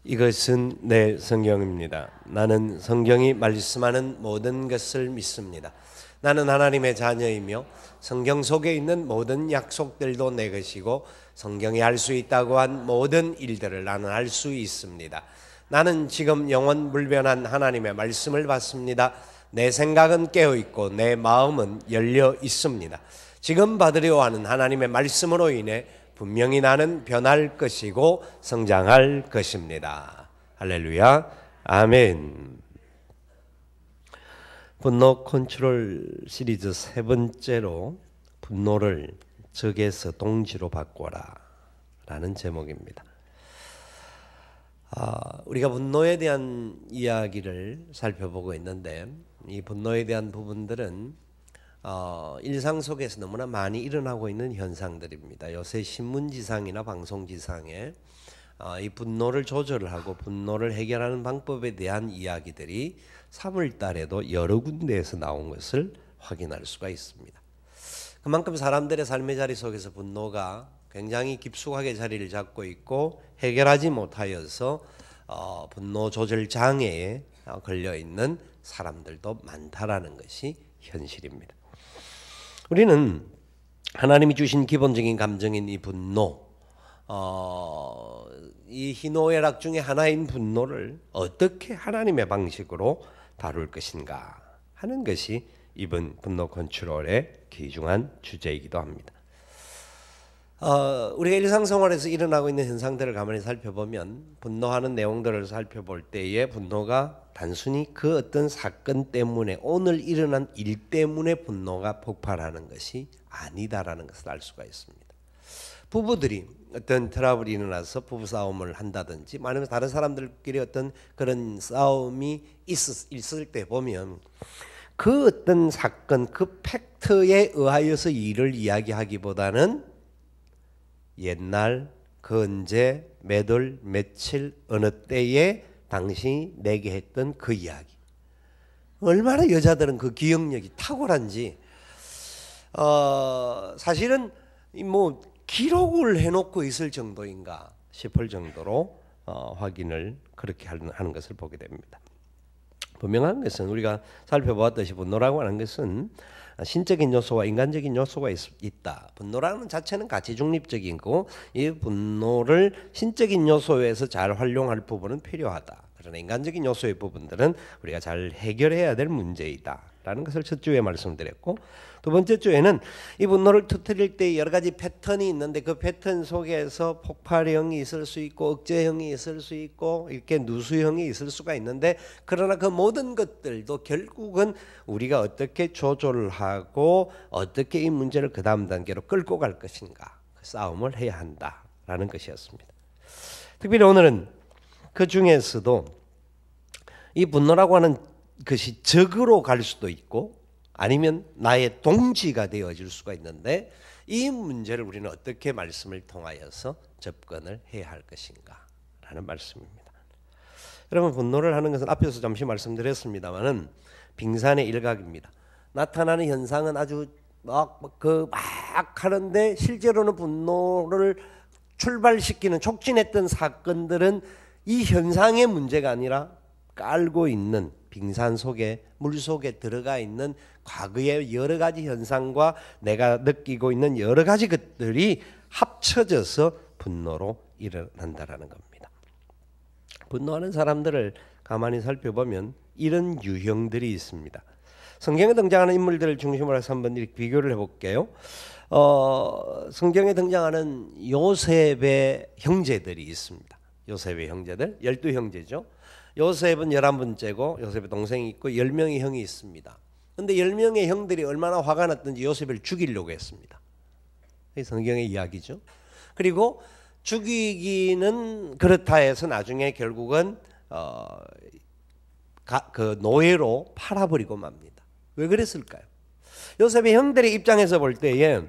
이것은 내 성경입니다. 나는 성경이 말씀하는 모든 것을 믿습니다. 나는 하나님의 자녀이며 성경 속에 있는 모든 약속들도 내 것이고 성경이 할 수 있다고 한 모든 일들을 나는 할 수 있습니다. 나는 지금 영원 불변한 하나님의 말씀을 받습니다. 내 생각은 깨어 있고 내 마음은 열려 있습니다. 지금 받으려 하는 하나님의 말씀으로 인해 분명히 나는 변할 것이고 성장할 것입니다. 할렐루야. 아멘. 분노 컨트롤 시리즈 세 번째로 분노를 적에서 동지로 바꿔라 라는 제목입니다. 우리가 분노에 대한 이야기를 살펴보고 있는데 이 분노에 대한 부분들은 일상 속에서 너무나 많이 일어나고 있는 현상들입니다. 요새 신문지상이나 방송지상에 이 분노를 조절하고 분노를 해결하는 방법에 대한 이야기들이 3월 달에도 여러 군데에서 나온 것을 확인할 수가 있습니다. 그만큼 사람들의 삶의 자리 속에서 분노가 굉장히 깊숙하게 자리를 잡고 있고 해결하지 못하여서 분노 조절 장애에 걸려 있는 사람들도 많다라는 것이 현실입니다. 우리는 하나님이 주신 기본적인 감정인 이 분노, 이 희노애락 중에 하나인 분노를 어떻게 하나님의 방식으로 다룰 것인가 하는 것이 이번 분노 컨트롤의 귀중한 주제이기도 합니다. 우리가 일상생활에서 일어나고 있는 현상들을 가만히 살펴보면 분노하는 내용들을 살펴볼 때에 분노가 단순히 그 어떤 사건 때문에 오늘 일어난 일 때문에 분노가 폭발하는 것이 아니다라는 것을 알 수가 있습니다. 부부들이 어떤 트러블이 일어나서 부부싸움을 한다든지 아니면 다른 사람들끼리 어떤 그런 싸움이 있을 때 보면 그 어떤 사건 그 팩트에 의하여서 일을 이야기하기보다는 옛날 그 언제 몇 월 며칠 어느 때에 당신이 내게 했던 그 이야기, 얼마나 여자들은 그 기억력이 탁월한지 사실은 뭐 기록을 해놓고 있을 정도인가 싶을 정도로 확인을 그렇게 하는 것을 보게 됩니다. 분명한 것은 우리가 살펴보았듯이 분노라고 하는 것은 신적인 요소와 인간적인 요소가 있다. 분노라는 자체는 가치 중립적인 거고 이 분노를 신적인 요소에서 잘 활용할 부분은 필요하다. 그러나 인간적인 요소의 부분들은 우리가 잘 해결해야 될 문제이다 라는 것을 첫 주에 말씀드렸고, 두 번째 주에는 이 분노를 터뜨릴 때 여러 가지 패턴이 있는데 그 패턴 속에서 폭발형이 있을 수 있고 억제형이 있을 수 있고 이렇게 누수형이 있을 수가 있는데, 그러나 그 모든 것들도 결국은 우리가 어떻게 조절을 하고 어떻게 이 문제를 그 다음 단계로 끌고 갈 것인가, 그 싸움을 해야 한다라는 것이었습니다. 특별히 오늘은 그 중에서도 이 분노라고 하는 것이 적으로 갈 수도 있고 아니면 나의 동지가 되어질 수가 있는데 이 문제를 우리는 어떻게 말씀을 통하여서 접근을 해야 할 것인가 라는 말씀입니다. 여러분, 분노를 하는 것은 앞에서 잠시 말씀드렸습니다마는 빙산의 일각입니다. 나타나는 현상은 아주 막 하는데 실제로는 분노를 출발시키는 촉진했던 사건들은 이 현상의 문제가 아니라 깔고 있는 빙산 속에 물 속에 들어가 있는 과거의 여러 가지 현상과 내가 느끼고 있는 여러 가지 것들이 합쳐져서 분노로 일어난다라는 겁니다. 분노하는 사람들을 가만히 살펴보면 이런 유형들이 있습니다. 성경에 등장하는 인물들을 중심으로 해서 한번 이렇게 비교를 해볼게요. 성경에 등장하는 요셉의 형제들이 있습니다. 요셉의 형제들 12형제죠. 요셉은 11번째고 요셉의 동생이 있고 10명의 형이 있습니다. 그런데 10명의 형들이 얼마나 화가 났든지 요셉을 죽이려고 했습니다. 이게 성경의 이야기죠. 그리고 죽이기는 그렇다 해서 나중에 결국은 그 노예로 팔아버리고 맙니다. 왜 그랬을까요? 요셉의 형들의 입장에서 볼 때에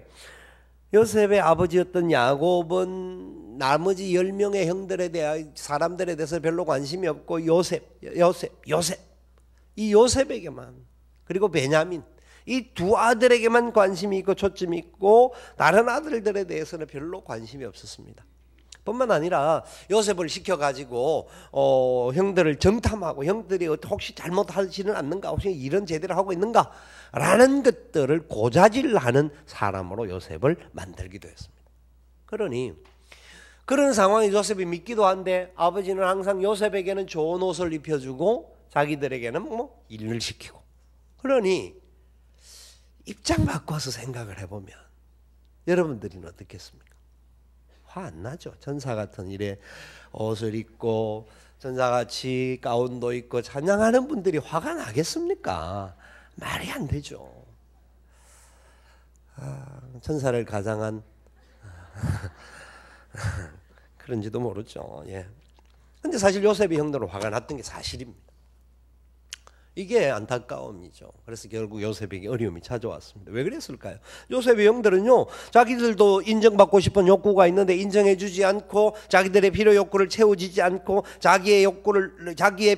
요셉의 아버지였던 야곱은 나머지 10명의 형들에 대한 사람들에 대해서 별로 관심이 없고 요셉 이 요셉에게만, 그리고 베냐민 이 두 아들에게만 관심이 있고 초점이 있고 다른 아들들에 대해서는 별로 관심이 없었습니다. 뿐만 아니라 요셉을 시켜가지고 형들을 정탐하고 형들이 혹시 잘못하지는 않는가, 혹시 일은 제대로 하고 있는가 라는 것들을 고자질하는 사람으로 요셉을 만들기도 했습니다. 그러니 그런 상황에 요셉이 믿기도 한데 아버지는 항상 요셉에게는 좋은 옷을 입혀주고 자기들에게는 뭐 일을 시키고, 그러니 입장 바꿔서 생각을 해보면 여러분들은 어떻겠습니까? 화 안 나죠? 전사 같은 일에 옷을 입고 전사같이 가운도 입고 찬양하는 분들이 화가 나겠습니까? 말이 안 되죠. 전사를 가장한 그런지도 모르죠. 예. 근데 사실 요셉의 형들은 화가 났던 게 사실입니다. 이게 안타까움이죠. 그래서 결국 요셉에게 어려움이 찾아왔습니다. 왜 그랬을까요? 요셉의 형들은요, 자기들도 인정받고 싶은 욕구가 있는데 인정해주지 않고 자기들의 필요 욕구를 채워주지 않고 자기의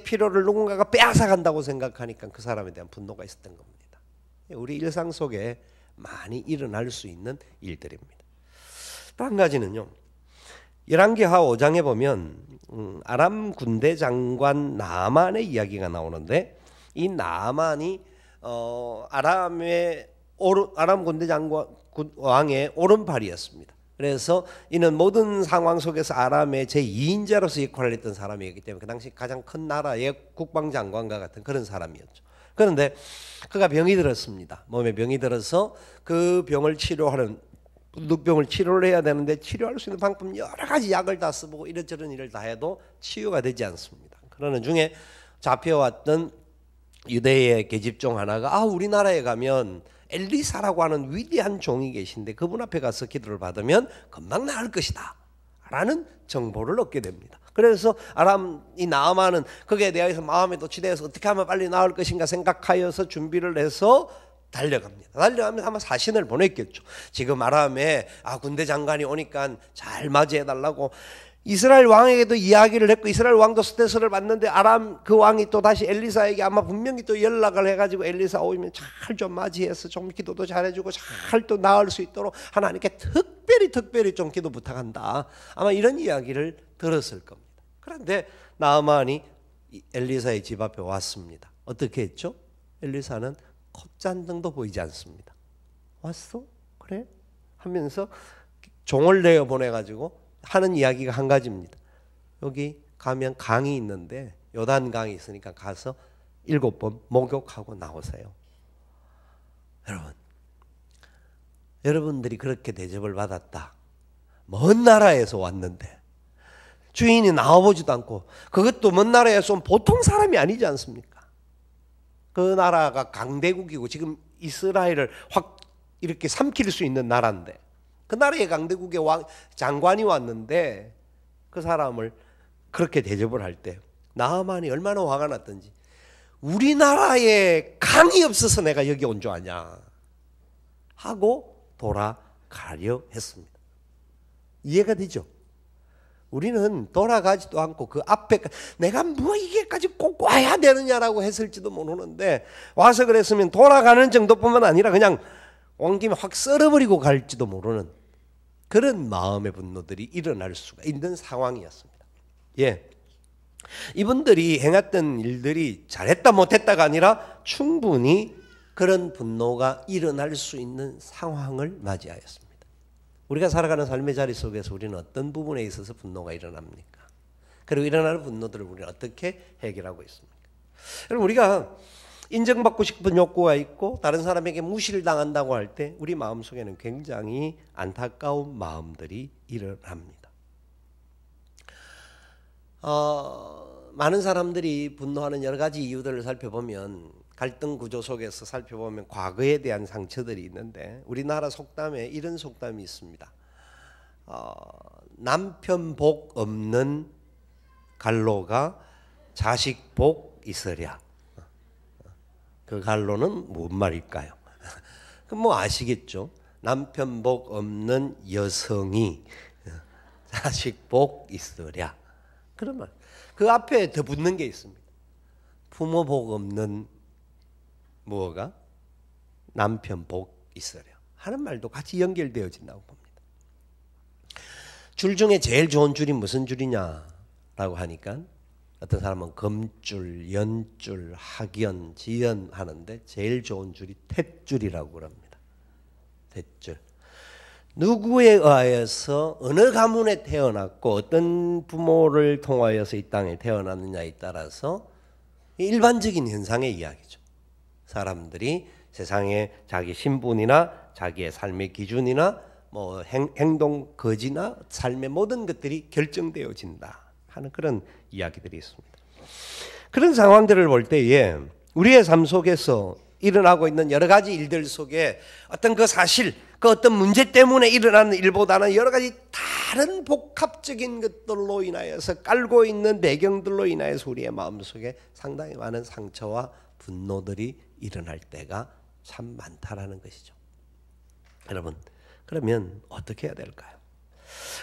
필요를 누군가가 빼앗아간다고 생각하니까 그 사람에 대한 분노가 있었던 겁니다. 우리 일상 속에 많이 일어날 수 있는 일들입니다. 또 한 가지는요, 열왕기하 5장에 보면 아람 군대 장관 나만의 이야기가 나오는데, 이 나만이 아람 군대 장관 왕의 오른팔이었습니다. 그래서 이는 모든 상황 속에서 아람의 제2인자로서 역할을 했던 사람이었기 때문에 그 당시 가장 큰 나라의 국방장관과 같은 그런 사람이었죠. 그런데 그가 병이 들었습니다. 몸에 병이 들어서 그 병을 치료하는, 늑병을 치료를 해야 되는데 치료할 수 있는 방법 여러 가지 약을 다 써보고 이런저런 일을 다 해도 치유가 되지 않습니다. 그러는 중에 잡혀왔던 유대의 계집종 하나가 우리나라에 가면 엘리사라고 하는 위대한 종이 계신데 그분 앞에 가서 기도를 받으면 금방 나을 것이다 라는 정보를 얻게 됩니다. 그래서 이 나아만은 거기에 대해서 마음에 도취되어서 어떻게 하면 빨리 나을 것인가 생각하여서 준비를 해서 달려갑니다. 달려가면 아마 사신을 보냈겠죠. 지금 아람에 군대 장관이 오니까 잘 맞이해달라고 이스라엘 왕에게도 이야기를 했고, 이스라엘 왕도 스트레스를 받는데 아람 그 왕이 또 다시 엘리사에게 아마 분명히 또 연락을 해가지고 엘리사 오면 잘 좀 맞이해서 좀 기도도 잘해주고 잘 또 나을 수 있도록 하나님께 특별히 좀 기도 부탁한다, 아마 이런 이야기를 들었을 겁니다. 그런데 나아만이 엘리사의 집 앞에 왔습니다. 어떻게 했죠? 엘리사는 콧잔등도 보이지 않습니다. 왔어? 그래? 하면서 종을 내어 보내가지고 하는 이야기가 한 가지입니다. 여기 가면 강이 있는데 요단강이 있으니까 가서 7번 목욕하고 나오세요. 여러분들이 그렇게 대접을 받았다. 먼 나라에서 왔는데 주인이 나와보지도 않고, 그것도 먼 나라에서 온 보통 사람이 아니지 않습니까? 그 나라가 강대국이고 지금 이스라엘을 확 이렇게 삼킬 수 있는 나라인데 그 나라의 강대국의 장관이 왔는데 그 사람을 그렇게 대접을 할 때 나아만이 얼마나 화가 났던지, 우리나라에 강이 없어서 내가 여기 온 줄 아냐 하고 돌아가려 했습니다. 이해가 되죠? 우리는 돌아가지도 않고 그 앞에 내가 뭐 이게까지 꼭 와야 되느냐라고 했을지도 모르는데, 와서 그랬으면 돌아가는 정도뿐만 아니라 그냥 온 김에 확 썰어버리고 갈지도 모르는 그런 마음의 분노들이 일어날 수가 있는 상황이었습니다. 예, 이분들이 행했던 일들이 잘했다 못했다가 아니라 충분히 그런 분노가 일어날 수 있는 상황을 맞이하였습니다. 우리가 살아가는 삶의 자리 속에서 우리는 어떤 부분에 있어서 분노가 일어납니까? 그리고 일어나는 분노들을 우리는 어떻게 해결하고 있습니까? 여러분, 우리가 인정받고 싶은 욕구가 있고 다른 사람에게 무시를 당한다고 할 때 우리 마음속에는 굉장히 안타까운 마음들이 일어납니다. 많은 사람들이 분노하는 여러 가지 이유들을 살펴보면, 갈등 구조 속에서 살펴보면 과거에 대한 상처들이 있는데, 우리나라 속담에 이런 속담이 있습니다. 남편 복 없는 갈로가 자식 복 있으랴. 그 갈로는 뭔 말일까요? 그럼 뭐 아시겠죠? 남편 복 없는 여성이 자식 복 있으랴. 그런 말. 그 앞에 더 붙는 게 있습니다. 부모 복 없는 무엇가? 남편 복 있으랴 하는 말도 같이 연결되어진다고 봅니다. 줄 중에 제일 좋은 줄이 무슨 줄이냐라고 하니까 어떤 사람은 금줄, 연줄, 학연, 지연 하는데 제일 좋은 줄이 탯줄이라고 그럽니다. 탯줄. 누구에 의하여서 어느 가문에 태어났고 어떤 부모를 통하여서 이 땅에 태어났느냐에 따라서 일반적인 현상의 이야기죠. 사람들이 세상에 자기 신분이나 자기의 삶의 기준이나 뭐 행동 거지나 삶의 모든 것들이 결정되어진다 하는 그런 이야기들이 있습니다. 그런 상황들을 볼 때에 우리의 삶 속에서 일어나고 있는 여러 가지 일들 속에 어떤 그 사실, 그 어떤 문제 때문에 일어나는 일보다는 여러 가지 다른 복합적인 것들로 인하여서 깔고 있는 배경들로 인하여서 우리의 마음속에 상당히 많은 상처와 분노들이 일어날 때가 참 많다라는 것이죠. 여러분, 그러면 어떻게 해야 될까요?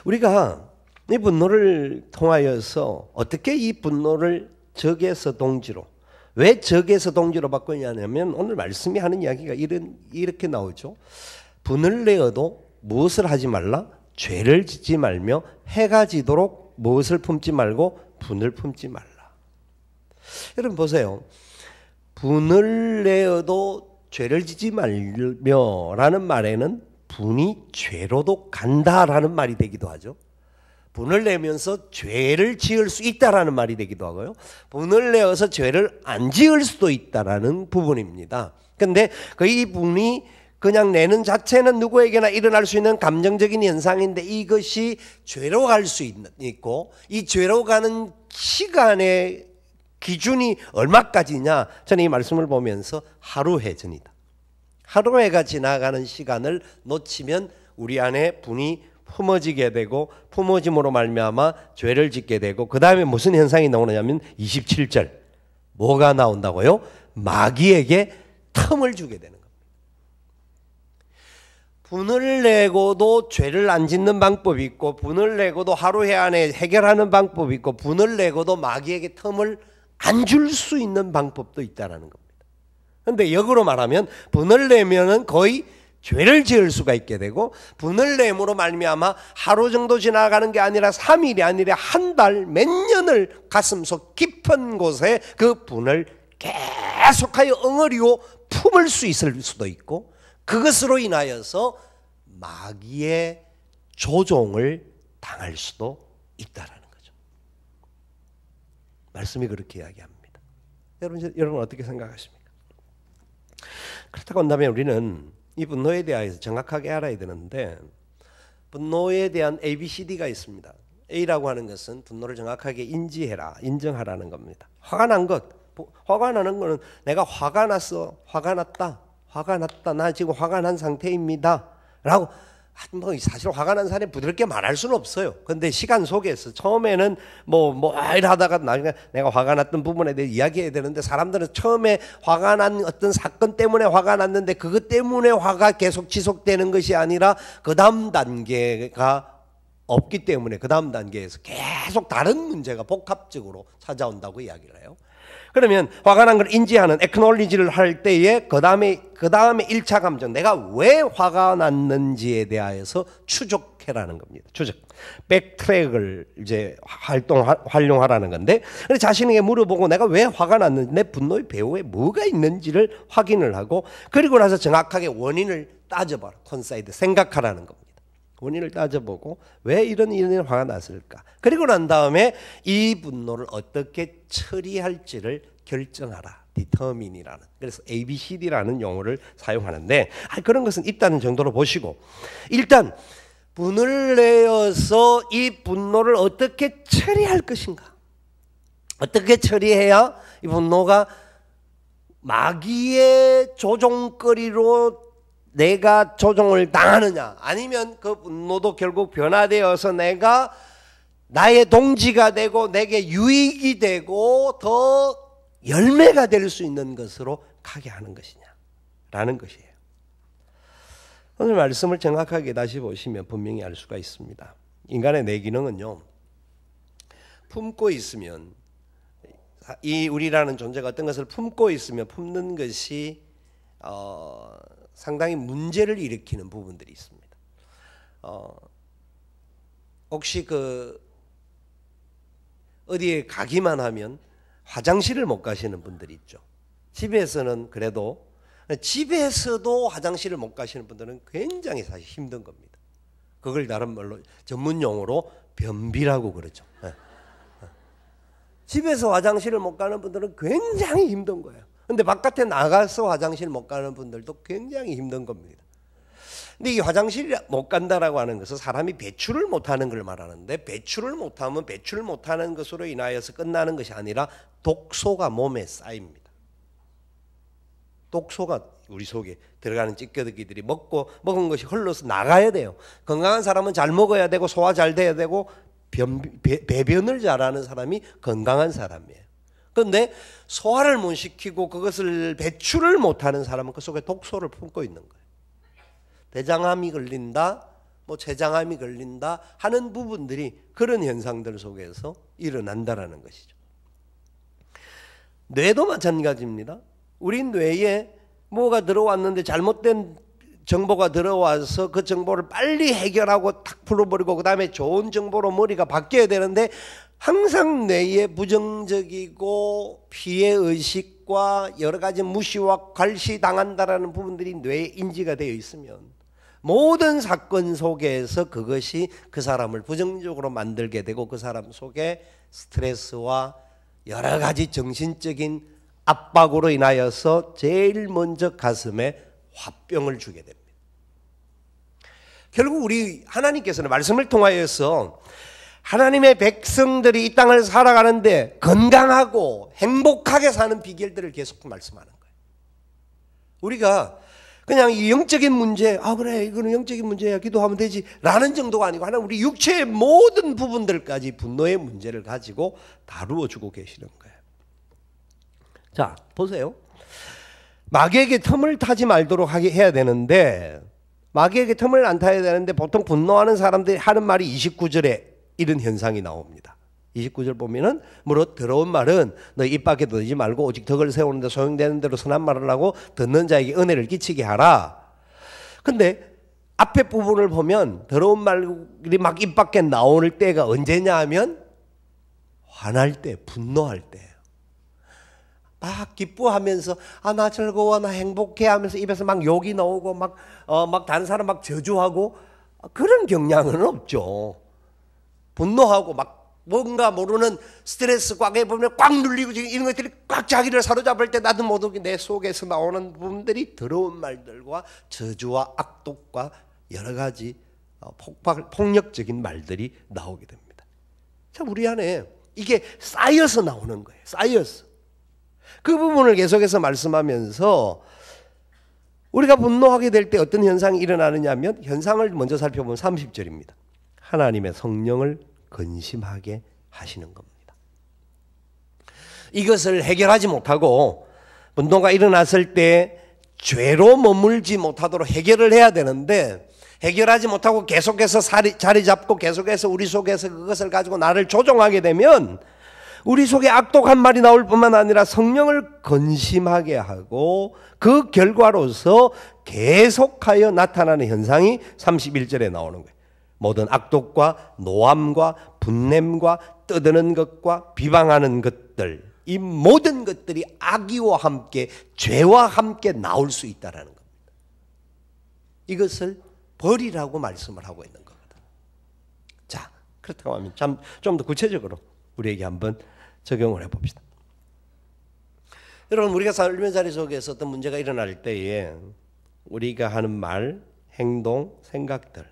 우리가 이 분노를 통하여서 어떻게 이 분노를 적에서 동지로, 왜 적에서 동지로 바꾸냐면 오늘 말씀이 하는 이야기가 이렇게 나오죠. 분을 내어도 무엇을 하지 말라? 죄를 짓지 말며 해가 지도록 무엇을 품지 말고 분을 품지 말라. 여러분 보세요. 분을 내어도 죄를 짓지 말며 라는 말에는 분이 죄로도 간다라는 말이 되기도 하죠. 분을 내면서 죄를 지을 수 있다라는 말이 되기도 하고요. 분을 내어서 죄를 안 지을 수도 있다라는 부분입니다. 그런데 이 분이 그냥 내는 자체는 누구에게나 일어날 수 있는 감정적인 현상인데 이것이 죄로 갈 수 있고 이 죄로 가는 시간의 기준이 얼마까지냐? 저는 이 말씀을 보면서 하루해 전이다. 하루해가 지나가는 시간을 놓치면 우리 안에 분이 품어지게 되고 품어짐으로 말미암아 죄를 짓게 되고 그 다음에 무슨 현상이 나오느냐면 27절 뭐가 나온다고요? 마귀에게 틈을 주게 되는 겁니다. 분을 내고도 죄를 안 짓는 방법이 있고 분을 내고도 하루해 안에 해결하는 방법이 있고 분을 내고도 마귀에게 틈을 안 줄 수 있는 방법도 있다는 겁니다. 그런데 역으로 말하면 분을 내면은 거의 죄를 지을 수가 있게 되고 분을 내므로 말미암아 하루 정도 지나가는 게 아니라 3일이 아니라 한 달, 몇 년을 가슴속 깊은 곳에 그 분을 계속하여 엉어리고 품을 수 있을 수도 있고 그것으로 인하여서 마귀의 조종을 당할 수도 있다라는 거죠. 말씀이 그렇게 이야기합니다. 여러분 어떻게 생각하십니까? 그렇다고 한다면 우리는 이 분노에 대해서 정확하게 알아야 되는데 분노에 대한 ABCD가 있습니다. A라고 하는 것은 분노를 정확하게 인지해라, 인정하라는 겁니다. 화가 난 것, 화가 나는 것은 내가 화가 났어, 화가 났다, 나 지금 화가 난 상태입니다 라고 뭐 사실 화가 난 사람이 부드럽게 말할 수는 없어요. 그런데 시간 속에서 처음에는 이러다가 나중에 내가 화가 났던 부분에 대해 이야기해야 되는데 사람들은 처음에 화가 난 어떤 사건 때문에 화가 났는데 그것 때문에 화가 계속 지속되는 것이 아니라 그 다음 단계가 없기 때문에 그 다음 단계에서 계속 다른 문제가 복합적으로 찾아온다고 이야기를 해요. 그러면 화가 난 걸 인지하는 acknowledge를 할 때에 그 다음에 1차 감정 내가 왜 화가 났는지에 대하여서 추적해라는 겁니다. 추적. 백트랙을 이제 활용하라는 건데 자신에게 물어보고 내가 왜 화가 났는지 내 분노의 배후에 뭐가 있는지를 확인을 하고 그리고 나서 정확하게 원인을 따져봐라. 콘사이드 생각하라는 겁니다. 원인을 따져보고 왜 이런 화가 났을까? 그리고 난 다음에 이 분노를 어떻게 처리할지를 결정하라. determine이라는. 그래서 ABCD라는 용어를 사용하는데 그런 것은 있다는 정도로 보시고 일단 분을 내어서 이 분노를 어떻게 처리할 것인가? 어떻게 처리해야 이 분노가 마귀의 조종거리로 내가 조종을 당하느냐 아니면 그 분노도 결국 변화되어서 내가 나의 동지가 되고 내게 유익이 되고 더 열매가 될 수 있는 것으로 가게 하는 것이냐라는 것이에요. 오늘 말씀을 정확하게 다시 보시면 분명히 알 수가 있습니다. 인간의 뇌기능은요 품고 있으면 이 우리라는 존재가 어떤 것을 품고 있으면 품는 것이 상당히 문제를 일으키는 부분들이 있습니다. 혹시 어디에 가기만 하면 화장실을 못 가시는 분들이 있죠. 집에서는 그래도, 집에서도 화장실을 못 가시는 분들은 굉장히 사실 힘든 겁니다. 그걸 다른 말로 전문 용어로 변비라고 그러죠. 집에서 화장실을 못 가는 분들은 굉장히 힘든 거예요. 근데 바깥에 나가서 화장실 못 가는 분들도 굉장히 힘든 겁니다. 근데 이 화장실 못 간다라고 하는 것은 사람이 배출을 못하는 걸 말하는데, 배출을 못하면 배출 못하는 것으로 인하여서 끝나는 것이 아니라 독소가 몸에 쌓입니다. 독소가 우리 속에 들어가는 찌꺼기들이 먹은 것이 흘러서 나가야 돼요. 건강한 사람은 잘 먹어야 되고 소화 잘 돼야 되고 배변을 잘하는 사람이 건강한 사람이에요. 그런데 소화를 못 시키고 그것을 배출을 못하는 사람은 그 속에 독소를 품고 있는 거예요. 대장암이 걸린다, 췌장암이 걸린다 하는 부분들이 그런 현상들 속에서 일어난다라는 것이죠. 뇌도 마찬가지입니다. 우리 뇌에 뭐가 들어왔는데 잘못된 정보가 들어와서 그 정보를 빨리 해결하고 탁 풀어버리고 그 다음에 좋은 정보로 머리가 바뀌어야 되는데, 항상 뇌에 부정적이고 피해의식과 여러 가지 무시와 괄시당한다라는 부분들이 뇌에 인지가 되어 있으면 모든 사건 속에서 그것이 그 사람을 부정적으로 만들게 되고 그 사람 속에 스트레스와 여러 가지 정신적인 압박으로 인하여서 제일 먼저 가슴에 화병을 주게 됩니다. 결국 우리 하나님께서는 말씀을 통하여서 하나님의 백성들이 이 땅을 살아가는데 건강하고 행복하게 사는 비결들을 계속 말씀하는 거예요. 우리가 그냥 이 영적인 문제, 그래 이거는 영적인 문제야 기도하면 되지 라는 정도가 아니고, 하나님 우리 육체의 모든 부분들까지 분노의 문제를 가지고 다루어 주고 계시는 거예요. 자, 보세요. 마귀에게 틈을 타지 말도록 해야 되는데, 마귀에게 틈을 안 타야 되는데 보통 분노하는 사람들이 하는 말이 29절에 이런 현상이 나옵니다. 29절 보면은 무릇 더러운 말은 너 입 밖에 넣지 말고 오직 덕을 세우는데 소용되는 대로 선한 말을 하고 듣는 자에게 은혜를 끼치게 하라. 근데 앞에 부분을 보면 더러운 말이 막 입 밖에 나오는 때가 언제냐 하면 화날 때, 분노할 때예요. 막 기뻐하면서 나 즐거워, 나 행복해 하면서 입에서 막 욕이 나오고 막 다른 사람 막 저주하고 그런 경향은 없죠. 분노하고 막 뭔가 모르는 스트레스 꽉에 보면 꽉 눌리고 지금 이런 것들이 꽉 자기를 사로잡을 때 나도 모르게 내 속에서 나오는 부분들이 더러운 말들과 저주와 악독과 여러 가지 폭력적인 말들이 나오게 됩니다. 참 우리 안에 이게 쌓여서 나오는 거예요. 쌓여서. 그 부분을 계속해서 말씀하면서 우리가 분노하게 될 때 어떤 현상이 일어나느냐 하면, 현상을 먼저 살펴보면 30절입니다. 하나님의 성령을 근심하게 하시는 겁니다. 이것을 해결하지 못하고 분노가 일어났을 때 죄로 머물지 못하도록 해결을 해야 되는데, 해결하지 못하고 계속해서 자리 잡고 계속해서 우리 속에서 그것을 가지고 나를 조종하게 되면 우리 속에 악독한 말이 나올 뿐만 아니라 성령을 근심하게 하고 그 결과로서 계속하여 나타나는 현상이 31절에 나오는 거예요. 모든 악독과 노함과 분냄과 떠드는 것과 비방하는 것들, 이 모든 것들이 악의와 함께 죄와 함께 나올 수 있다는 겁니다. 이것을 버리라고 말씀을 하고 있는 거거든요. 자, 그렇다고 하면 좀 더 구체적으로 우리에게 한번 적용을 해봅시다. 여러분, 우리가 삶의 자리 속에서 어떤 문제가 일어날 때에 우리가 하는 말, 행동, 생각들,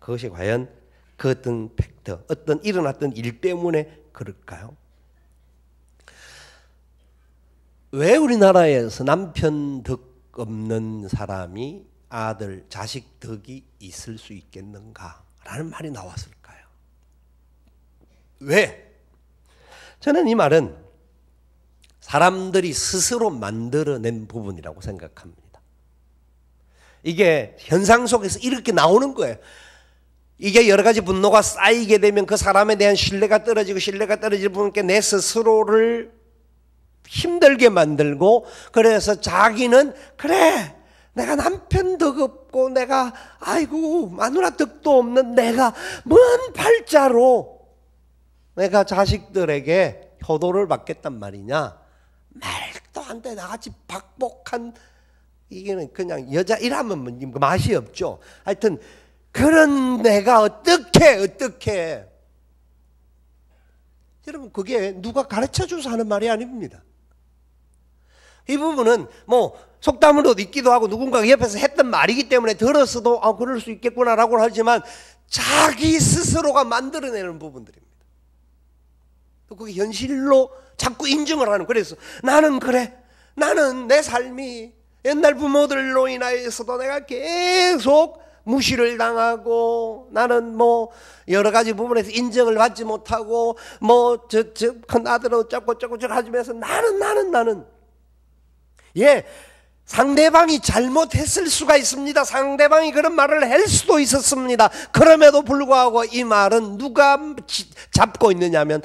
그것이 과연 그 어떤 팩터, 어떤 일어났던 일 때문에 그럴까요? 왜 우리나라에서 남편 덕 없는 사람이 아들, 자식 덕이 있을 수 있겠는가라는 말이 나왔을까요? 왜? 저는 이 말은 사람들이 스스로 만들어낸 부분이라고 생각합니다. 이게 현상 속에서 이렇게 나오는 거예요. 이게 여러 가지 분노가 쌓이게 되면 그 사람에 대한 신뢰가 떨어지고, 신뢰가 떨어지는 분께 내 스스로를 힘들게 만들고, 그래서 자기는 그래 내가 남편 덕 없고 없고 내가 아이고 마누라 덕도 없는 내가 뭔 팔자로 내가 자식들에게 효도를 받겠단 말이냐. 말도 안 돼. 나같이 박복한 이게는 그냥 여자 이라면 맛이 없죠. 하여튼 그런 내가 어떻게 여러분 그게 누가 가르쳐줘서 하는 말이 아닙니다. 이 부분은 뭐 속담으로도 있기도 하고 누군가가 옆에서 했던 말이기 때문에 들었어도 그럴 수 있겠구나라고 하지만 자기 스스로가 만들어내는 부분들입니다. 또 그게 현실로 자꾸 인정을 하는. 그래서 나는 그래. 나는 내 삶이 옛날 부모들로 인하여서도 내가 계속 무시를 당하고 나는 뭐 여러 가지 부분에서 인정을 받지 못하고 뭐 큰 아들은 어쩌고 하면서 나는 예, 상대방이 잘못했을 수가 있습니다. 상대방이 그런 말을 할 수도 있었습니다. 그럼에도 불구하고 이 말은 누가 잡고 있느냐면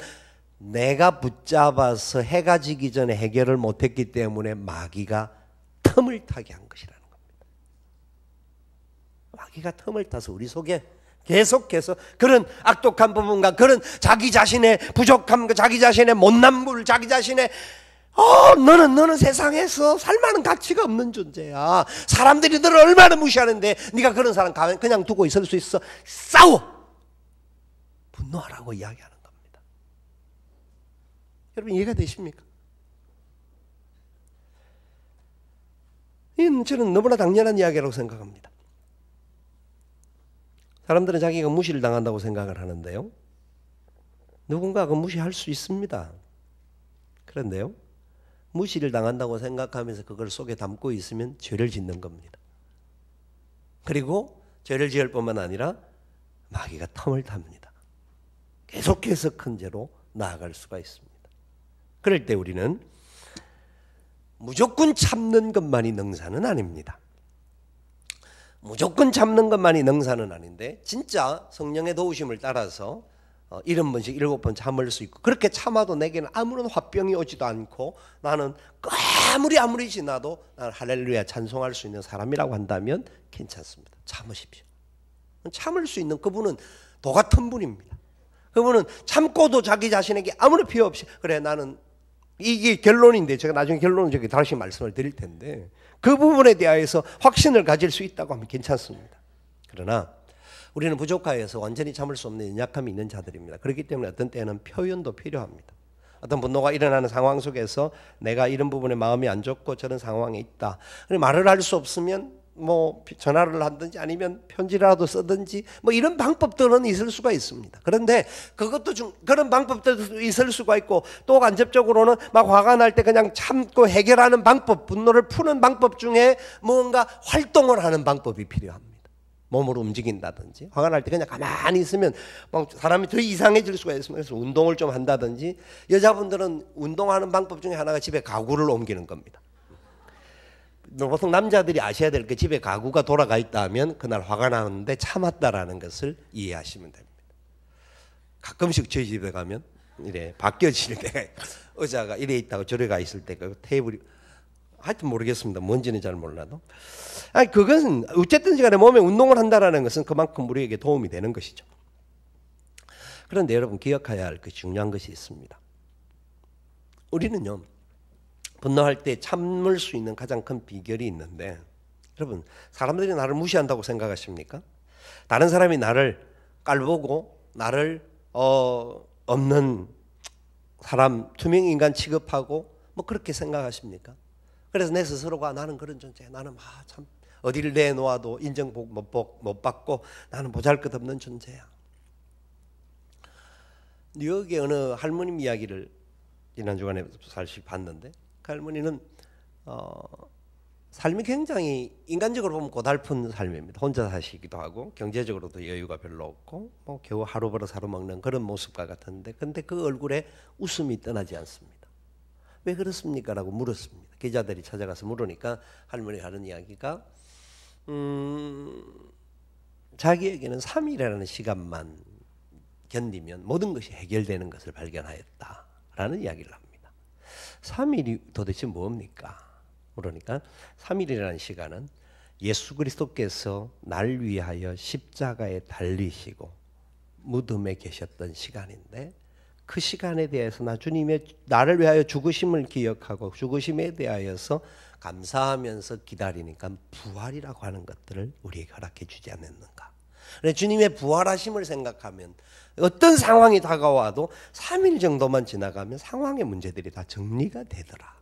내가 붙잡아서 해가 지기 전에 해결을 못했기 때문에 마귀가 틈을 타게 한 것이라는 겁니다. 마귀가 틈을 타서 우리 속에 계속해서 그런 악독한 부분과 그런 자기 자신의 부족함, 자기 자신의 못난물, 자기 자신의 너는 세상에서 살만한 가치가 없는 존재야. 사람들이 너를 얼마나 무시하는데 네가 그런 사람 그냥 두고 있을 수 있어. 싸워. 분노하라고 이야기하는 겁니다. 여러분 이해가 되십니까? 이건 저는 너무나 당연한 이야기라고 생각합니다. 사람들은 자기가 무시를 당한다고 생각을 하는데요. 누군가가 무시할 수 있습니다. 그런데요. 무시를 당한다고 생각하면서 그걸 속에 담고 있으면 죄를 짓는 겁니다. 그리고 죄를 지을 뿐만 아니라 마귀가 틈을 탑니다. 계속해서 큰 죄로 나아갈 수가 있습니다. 그럴 때 우리는 무조건 참는 것만이 능사는 아닙니다. 무조건 참는 것만이 능사는 아닌데 진짜 성령의 도우심을 따라서 70번씩 7번 참을 수 있고 그렇게 참아도 내게는 아무런 화병이 오지도 않고 나는 아무리 지나도 나는 할렐루야 찬송할 수 있는 사람이라고 한다면 괜찮습니다. 참으십시오. 참을 수 있는 그분은 도 같은 분입니다. 그분은 참고도 자기 자신에게 아무런 피해 없이 그래 나는 이게 결론인데 제가 나중에 결론은 저기 다시 말씀을 드릴 텐데 그 부분에 대해서 확신을 가질 수 있다고 하면 괜찮습니다. 그러나 우리는 부족하여서 완전히 참을 수 없는 연약함이 있는 자들입니다. 그렇기 때문에 어떤 때는 표현도 필요합니다. 어떤 분노가 일어나는 상황 속에서 내가 이런 부분에 마음이 안 좋고 저런 상황에 있다. 말을 할 수 없으면 뭐 전화를 하든지 아니면 편지라도 쓰든지 뭐 이런 방법들은 있을 수가 있습니다. 그런데 그것도 그런 방법들도 있을 수가 있고 또 간접적으로는 막 화가 날 때 그냥 참고 해결하는 방법, 분노를 푸는 방법 중에 뭔가 활동을 하는 방법이 필요합니다. 몸으로 움직인다든지 화가 날 때 그냥 가만히 있으면 막 사람이 더 이상해질 수가 있습니다. 그래서 운동을 좀 한다든지 여자분들은 운동하는 방법 중에 하나가 집에 가구를 옮기는 겁니다. 보통 남자들이 아셔야 될 게 집에 가구가 돌아가 있다면 그날 화가 나는데 참았다라는 것을 이해하시면 됩니다. 가끔씩 저희 집에 가면 이래 바뀌어질 때가 의자가 이래 있다고 저래 가 있을 때 그 테이블이 하여튼 모르겠습니다. 뭔지는 잘 몰라도 그것은 어쨌든 간에 몸에 운동을 한다는 것은 그만큼 우리에게 도움이 되는 것이죠. 그런데 여러분 기억해야 할 그 중요한 것이 있습니다. 우리는요 분노할 때 참을 수 있는 가장 큰 비결이 있는데 여러분 사람들이 나를 무시한다고 생각하십니까? 다른 사람이 나를 깔보고 나를 없는 사람 투명인간 취급하고 뭐 그렇게 생각하십니까? 그래서 내 스스로가 나는 그런 존재야. 나는 참 어디를 내놓아도 인정 못 받고 나는 보잘것없는 존재야. 뉴욕의 어느 할머님 이야기를 지난 주간에 살씩 봤는데 그 할머니는 삶이 굉장히 인간적으로 보면 고달픈 삶입니다. 혼자 사시기도 하고 경제적으로도 여유가 별로 없고 뭐 겨우 하루 벌어 하루 먹는 그런 모습과 같은데 근데 그 얼굴에 웃음이 떠나지 않습니다. 왜 그렇습니까? 라고 물었습니다. 기자들이 찾아가서 물으니까 할머니가 하는 이야기가 자기에게는 3일이라는 시간만 견디면 모든 것이 해결되는 것을 발견하였다라는 이야기를 합니다. 3일이 도대체 뭡니까? 그러니까 3일이라는 시간은 예수 그리스도께서 날 위하여 십자가에 달리시고 무덤에 계셨던 시간인데, 그 시간에 대해서 나 주님의 나를 위하여 죽으심을 기억하고 죽으심에 대하여서 감사하면서 기다리니까 부활이라고 하는 것들을 우리에게 허락해 주지 않았는가. 주님의 부활하심을 생각하면 어떤 상황이 다가와도 3일 정도만 지나가면 상황의 문제들이 다 정리가 되더라.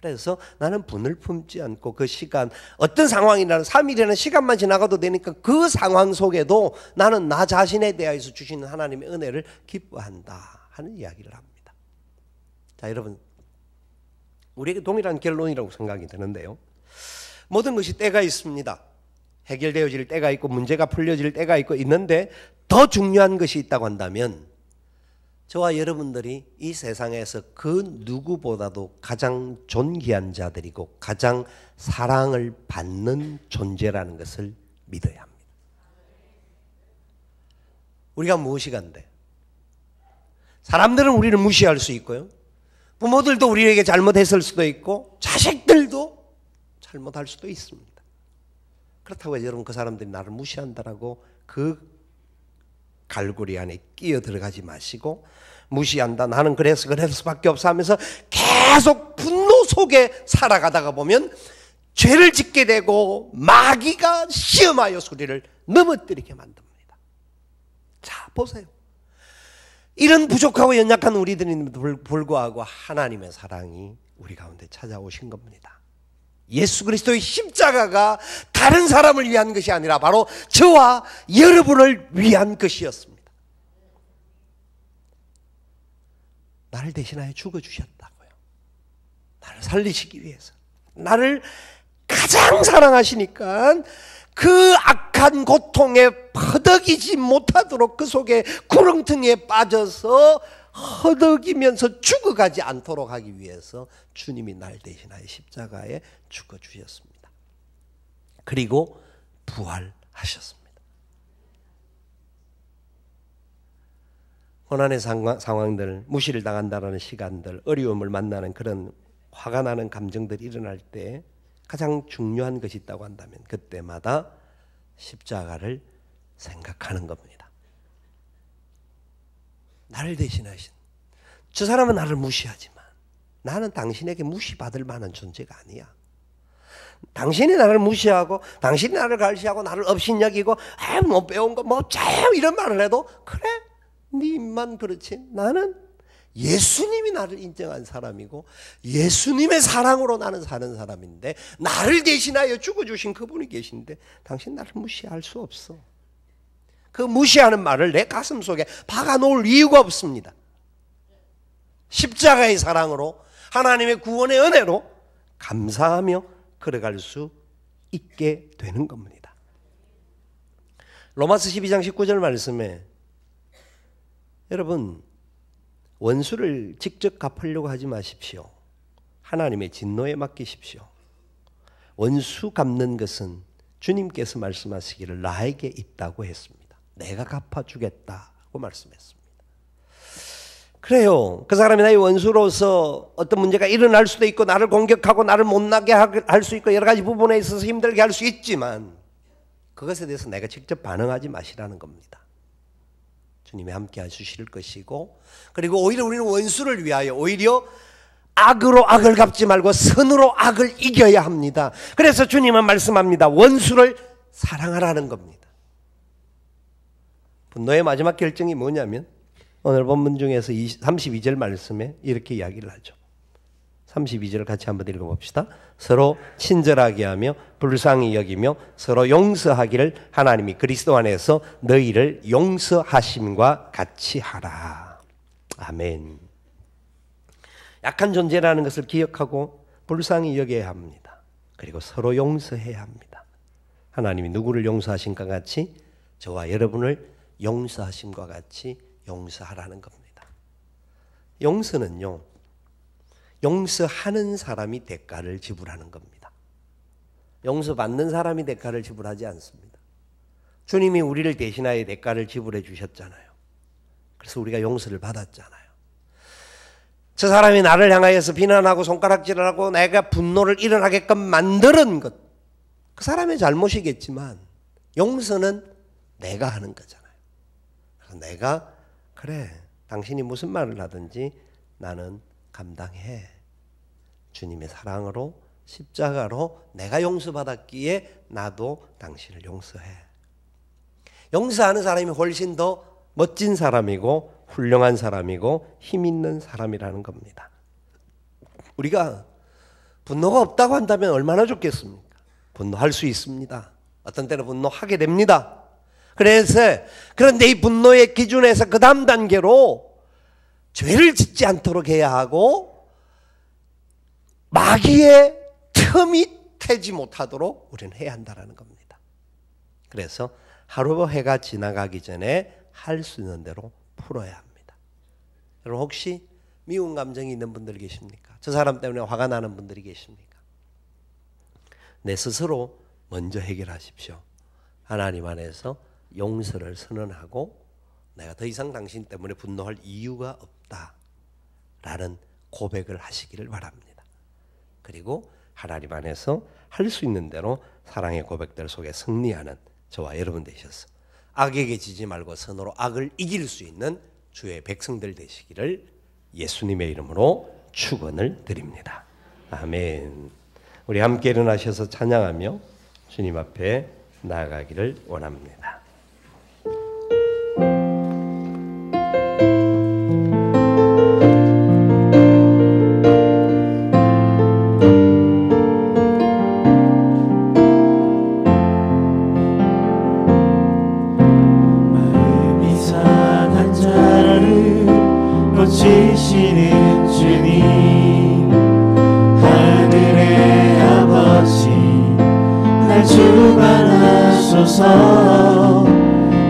그래서 나는 분을 품지 않고 그 시간, 어떤 상황이라는 3일이라는 시간만 지나가도 되니까 그 상황 속에도 나는 나 자신에 대해서 주시는 하나님의 은혜를 기뻐한다 하는 이야기를 합니다. 자, 여러분, 우리에게 동일한 결론이라고 생각이 드는데요. 모든 것이 때가 있습니다. 해결되어질 때가 있고 문제가 풀려질 때가 있고 있는데, 더 중요한 것이 있다고 한다면 저와 여러분들이 이 세상에서 그 누구보다도 가장 존귀한 자들이고 가장 사랑을 받는 존재라는 것을 믿어야 합니다. 우리가 무엇이 간데? 사람들은 우리를 무시할 수 있고요. 부모들도 우리에게 잘못했을 수도 있고 자식들도 잘못할 수도 있습니다. 그렇다고 해서 여러분 그 사람들이 나를 무시한다라고 그 갈고리 안에 끼어 들어가지 마시고, 무시한다, 나는 그래서 수밖에 없어 하면서 계속 분노 속에 살아가다가 보면 죄를 짓게 되고 마귀가 시험하여 소리를 넘어뜨리게 만듭니다. 자, 보세요. 이런 부족하고 연약한 우리들임에도 불구하고 하나님의 사랑이 우리 가운데 찾아오신 겁니다. 예수 그리스도의 십자가가 다른 사람을 위한 것이 아니라 바로 저와 여러분을 위한 것이었습니다. 나를 대신하여 죽어주셨다고요. 나를 살리시기 위해서. 나를 가장 사랑하시니까 그 악한 고통에 허덕이지 못하도록 그 속에 구렁텅이에 빠져서 허덕이면서 죽어가지 않도록 하기 위해서 주님이 날 대신하여 십자가에 죽어주셨습니다. 그리고 부활하셨습니다. 고난의 상황들, 무시를 당한다는 시간들, 어려움을 만나는 그런 화가 나는 감정들이 일어날 때 가장 중요한 것이 있다고 한다면 그때마다 십자가를 생각하는 겁니다. 나를 대신하신, 저 사람은 나를 무시하지만 나는 당신에게 무시받을 만한 존재가 아니야. 당신이 나를 무시하고 당신이 나를 갈시하고 나를 업신여기고 못 배운 거 뭐 자유 이런 말을 해도 그래, 네 입만 그렇지 나는 예수님이 나를 인정한 사람이고 예수님의 사랑으로 나는 사는 사람인데, 나를 대신하여 죽어주신 그분이 계신데 당신 나를 무시할 수 없어. 그 무시하는 말을 내 가슴 속에 박아놓을 이유가 없습니다. 십자가의 사랑으로 하나님의 구원의 은혜로 감사하며 걸어갈 수 있게 되는 겁니다. 로마서 12장 19절 말씀에 여러분, 원수를 직접 갚으려고 하지 마십시오. 하나님의 진노에 맡기십시오. 원수 갚는 것은 주님께서 말씀하시기를 나에게 있다고 했습니다. 내가 갚아주겠다고 말씀했습니다. 그래요. 그 사람이 나의 원수로서 어떤 문제가 일어날 수도 있고 나를 공격하고 나를 못나게 할 수 있고 여러 가지 부분에 있어서 힘들게 할 수 있지만 그것에 대해서 내가 직접 반응하지 마시라는 겁니다. 주님이 함께 해주실 것이고, 그리고 오히려 우리는 원수를 위하여 오히려 악으로 악을 갚지 말고 선으로 악을 이겨야 합니다. 그래서 주님은 말씀합니다. 원수를 사랑하라는 겁니다. 분노의 마지막 결정이 뭐냐면 오늘 본문 중에서 32절 말씀에 이렇게 이야기를 하죠. 32절을 같이 한번 읽어봅시다. 서로 친절하게 하며 불쌍히 여기며 서로 용서하기를 하나님이 그리스도 안에서 너희를 용서하심과 같이 하라. 아멘. 약한 존재라는 것을 기억하고 불쌍히 여겨야 합니다. 그리고 서로 용서해야 합니다. 하나님이 누구를 용서하신과 같이 저와 여러분을 용서하심과 같이 용서하라는 겁니다. 용서는요, 용서하는 사람이 대가를 지불하는 겁니다. 용서받는 사람이 대가를 지불하지 않습니다. 주님이 우리를 대신하여 대가를 지불해 주셨잖아요. 그래서 우리가 용서를 받았잖아요. 저 사람이 나를 향하여서 비난하고 손가락질을 하고 내가 분노를 일어나게끔 만드는 것, 그 사람의 잘못이겠지만 용서는 내가 하는 거잖아요. 그래서 내가 그래 당신이 무슨 말을 하든지 나는 감당해. 주님의 사랑으로 십자가로 내가 용서받았기에 나도 당신을 용서해. 용서하는 사람이 훨씬 더 멋진 사람이고 훌륭한 사람이고 힘 있는 사람이라는 겁니다. 우리가 분노가 없다고 한다면 얼마나 좋겠습니까? 분노할 수 있습니다. 어떤 때는 분노하게 됩니다. 그런데 이 분노의 기준에서 그 다음 단계로 죄를 짓지 않도록 해야 하고 마귀의 틈이 트지 못하도록 우리는 해야 한다는 겁니다. 그래서 하루 해가 지나가기 전에 할 수 있는 대로 풀어야 합니다. 여러분 혹시 미운 감정이 있는 분들 계십니까? 저 사람 때문에 화가 나는 분들이 계십니까? 내 스스로 먼저 해결하십시오. 하나님 안에서 용서를 선언하고 내가 더 이상 당신 때문에 분노할 이유가 없다라는 고백을 하시기를 바랍니다. 그리고 하나님 안에서 할 수 있는 대로 사랑의 고백들 속에 승리하는 저와 여러분 되셔서 악에게 지지 말고 선으로 악을 이길 수 있는 주의 백성들 되시기를 예수님의 이름으로 축원을 드립니다. 아멘. 우리 함께 일어나셔서 찬양하며 주님 앞에 나아가기를 원합니다. 고치시는 주님 하늘의 아버지 날 주관하소서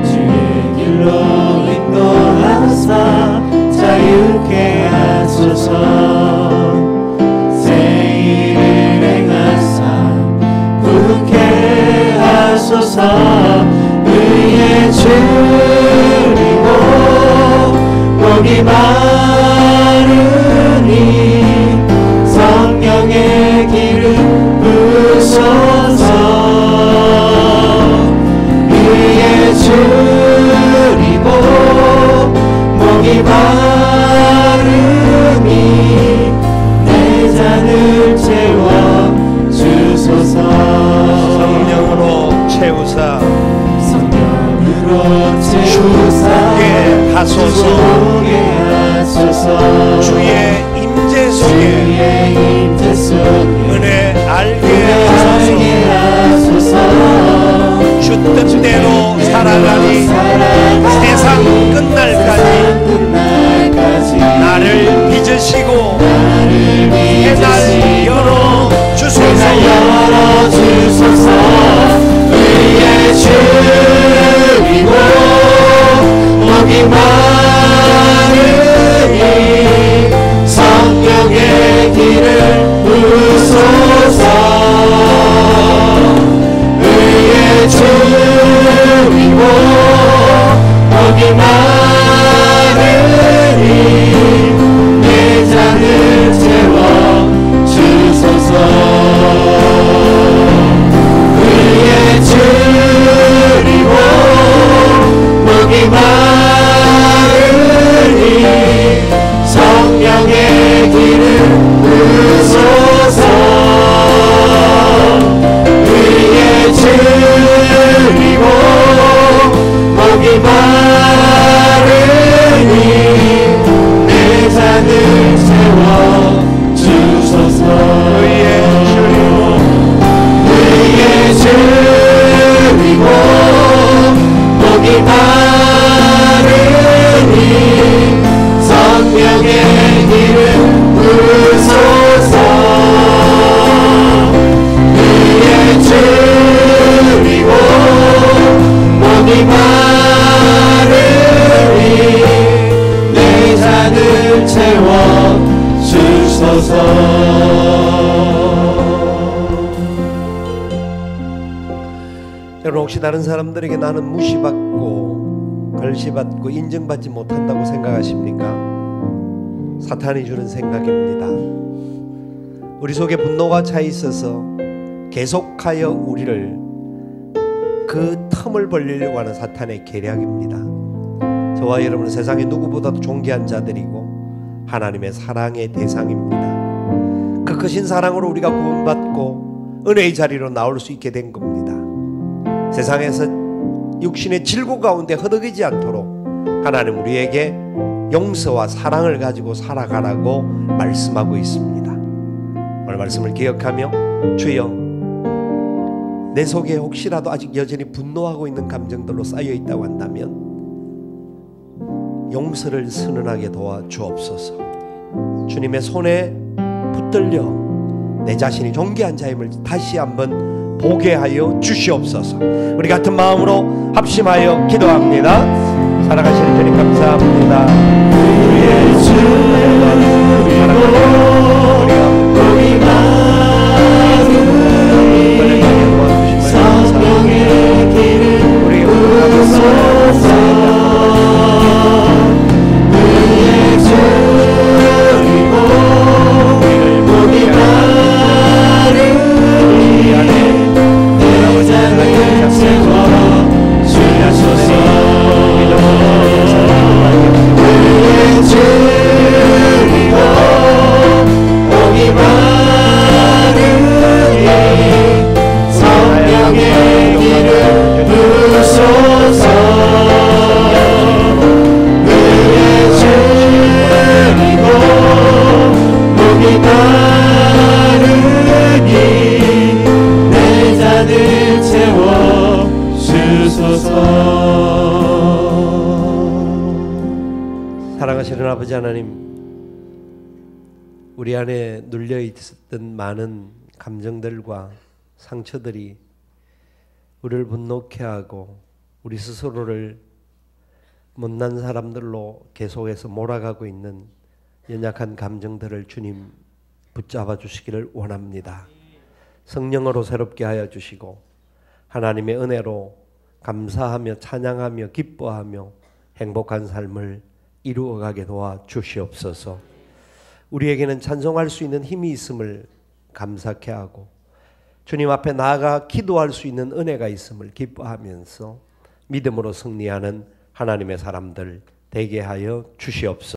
주의 길로 인도하사 자유케 하소서 새 일을 행하사 부게 하소서 의의 주리고 복이 많으니 성령의 길을 부소서 의의 주리고 복이 많으니 내 잔을 채워 주소서 성령으로 채우사 성령으로 채우사 하소서 주의 임재 속에 은혜 알게 하소서 주 뜻대로 살아가니 세상 끝날까지 나를 빚으시고 해날 열어주소서 의의 주이고 복이 많으니 성령의 길을 부소서 의의 주이고 복이 많으니 내 잔을 채워 주소서 의의 주이고 복이 많으니 성령의 길을 부소서 의의 주이고 복이 많으니 내 잔을 채워 주소서 의의 주이고 복이 많으니 성령의 길을 부소서 의의 주이고 복이 많으니 내 잔을 채워 주소서. 여러분 혹시 다른 사람들에게 나는 무시받고 걸시받고 인정받지 못한다고 생각하십니까? 사탄이 주는 생각입니다. 우리 속에 분노가 차 있어서 계속하여 우리를 그 틈을 벌리려고 하는 사탄의 계략입니다. 저와 여러분은 세상의 누구보다도 존귀한 자들이고 하나님의 사랑의 대상입니다. 그 크신 사랑으로 우리가 구원받고 은혜의 자리로 나올 수 있게 된 겁니다. 세상에서 육신의 질고 가운데 허덕이지 않도록 하나님 우리에게 용서와 사랑을 가지고 살아가라고 말씀하고 있습니다. 오늘 말씀을 기억하며 주여, 내 속에 혹시라도 아직 여전히 분노하고 있는 감정들로 쌓여 있다고 한다면 용서를 선언하게 도와 주옵소서. 주님의 손에 붙들려 내 자신이 존귀한 자임을 다시 한번 보게 하여 주시옵소서. 우리 같은 마음으로 합심하여 기도합니다. 살아가시는 주님 감사합니다. 우리의 주님이고 성령의 길을 부소서. 우리의 주님이고 복이 많으니 내 잔을 채워 주옵소서. 우리의 주님이고 복이 많으니 성령의 길을 부소서. 우리의 주님이고 복이 많으니 내 잔을 채워 주소서. 사랑하시는 아버지 하나님, 우리 안에 눌려 있었던 많은 감정들과 상처들이 우리를 분노케 하고 우리 스스로를 못난 사람들로 계속해서 몰아가고 있는 연약한 감정들을 주님 붙잡아 주시기를 원합니다. 성령으로 새롭게 하여 주시고 하나님의 은혜로 감사하며 찬양하며 기뻐하며 행복한 삶을 이루어가게 도와 주시옵소서. 우리에게는 찬송할 수 있는 힘이 있음을 감사케 하고 주님 앞에 나아가 기도할 수 있는 은혜가 있음을 기뻐하면서 믿음으로 승리하는 하나님의 사람들 되게 하여 주시옵소서.